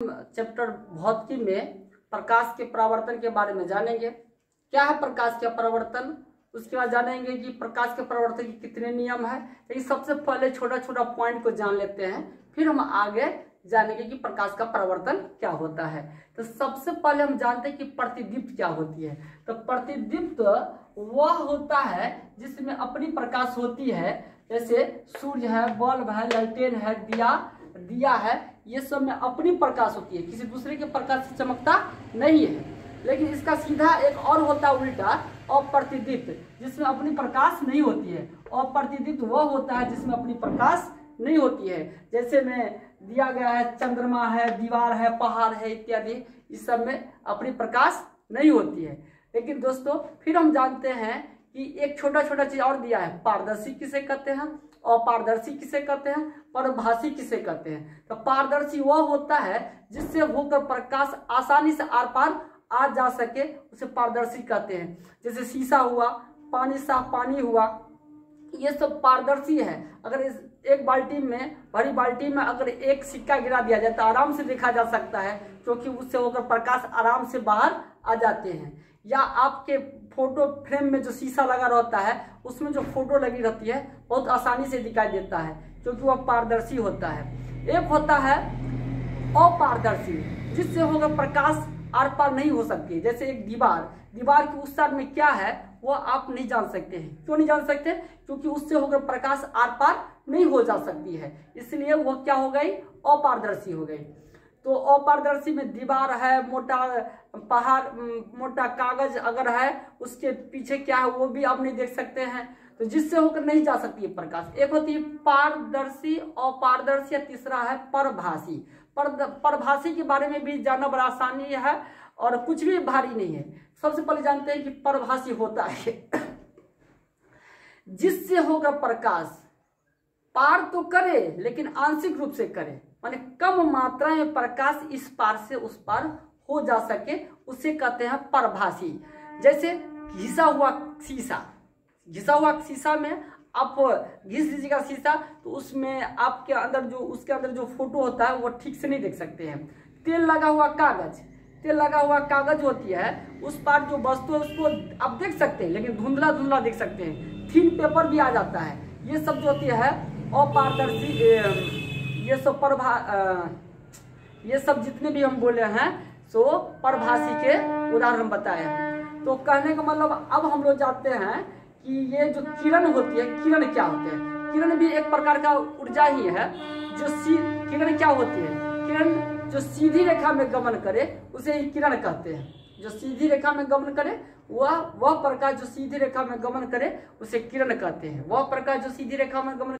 Chapter भौतिकी में प्रकाश के परावर्तन के बारे में जानेंगे। क्या है प्रकाश का परावर्तन, उसके बाद जानेंगे कि प्रकाश के परावर्तन के कितने नियम है। लेकिन सबसे पहले छोटा छोटा पॉइंट को जान लेते हैं, फिर हम आगे जानेंगे कि प्रकाश का परावर्तन क्या होता है। तो सबसे पहले हम जानते हैं कि प्रतिदीप्त क्या होती है। तो प्रतिदीप्त वह होता है जिसमें अपनी प्रकाश होती है, जैसे सूर्य है, बल्ब है, लालटेन है, दिया है, ये सब में अपनी प्रकाश होती है, किसी दूसरे के प्रकाश से चमकता नहीं है। लेकिन इसका सीधा एक और होता है उल्टा, अप्रतिदीप्त, जिसमें अपनी प्रकाश नहीं होती है। अप्रतिदीप्त वह होता है जिसमें अपनी प्रकाश नहीं होती है। जैसे में दिया गया है चंद्रमा है, दीवार है, पहाड़ है इत्यादि, इस सब में अपनी प्रकाश नहीं होती है। लेकिन दोस्तों फिर हम जानते हैं कि एक छोटा छोटा चीज और दिया है, पारदर्शी किसे कहते हैं, अपारदर्शी किसे कहते हैं, परभासी किसे कहते हैं। तो पारदर्शी वह होता है जिससे होकर प्रकाश आसानी से आर पार आ जा सके, उसे पारदर्शी कहते हैं। जैसे शीशा हुआ, पानी साफ पानी हुआ, ये सब पारदर्शी है। अगर इस एक बाल्टी में, भरी बाल्टी में अगर एक सिक्का गिरा दिया जाए तो आराम से देखा जा सकता है, क्योंकि उससे होकर प्रकाश आराम से बाहर आ जाते हैं। या आपके फोटो फ्रेम में जो शीशा लगा रहता है, उसमें जो फोटो लगी रहती है बहुत आसानी से दिखाई देता है, क्योंकि वह पारदर्शी होता है। एक होता है अपारदर्शी, जिससे होकर प्रकाश आर पार नहीं हो सकती। जैसे एक दीवार की उस साइड में क्या है वो आप नहीं जान सकते हैं। क्यों नहीं जान सकते? क्योंकि उससे होकर प्रकाश आर पार नहीं हो जा सकती है, इसलिए वह क्या हो गई, अपारदर्शी हो गई। तो अपारदर्शी में दीवार है, मोटा पहाड़, मोटा कागज अगर है, उसके पीछे क्या है वो भी आप नहीं देख सकते हैं, तो जिससे होकर नहीं जा सकती है प्रकाश। एक होती है पारदर्शी, अपारदर्शी, या तीसरा है परभासी। परभासी के बारे में भी जानना बड़ा आसानी है और कुछ भी भारी नहीं है। सबसे पहले जानते हैं कि परभासी होता है जिससे होकर प्रकाश पार तो करे लेकिन आंशिक रूप से करे, माने कम मात्रा में प्रकाश इस पार से उस पार हो जा सके, उसे कहते हैं परभासी। जैसे घिसा हुआ शीशा में आप घिस दीजिएगा शीशा, तो उसमें आपके अंदर जो उसके अंदर जो फोटो होता है वो ठीक से नहीं देख सकते हैं। तेल लगा हुआ कागज होती है, उस पार जो वस्तु है उसको आप देख सकते हैं, लेकिन धुंधला देख सकते हैं। थीन पेपर भी आ जाता है। ये सब जो होती है अपारदर्शी, ये सब जितने भी हम बोले हैं सो परभासी के उदाहरण हम बताए हैं। तो कहने का मतलब अब हम लोग जानते हैं कि ये जो किरण होती है, किरण क्या होते हैं। किरण भी एक प्रकार का ऊर्जा ही है। किरण क्या होती है? किरण जो सीधी रेखा में गमन करे उसे ही किरण कहते हैं। जो सीधी रेखा में गमन करे वह प्रकाश जो सीधी रेखा में गमन करे उसे किरण कहते हैं। वह प्रकाश जो सीधी रेखा में गमन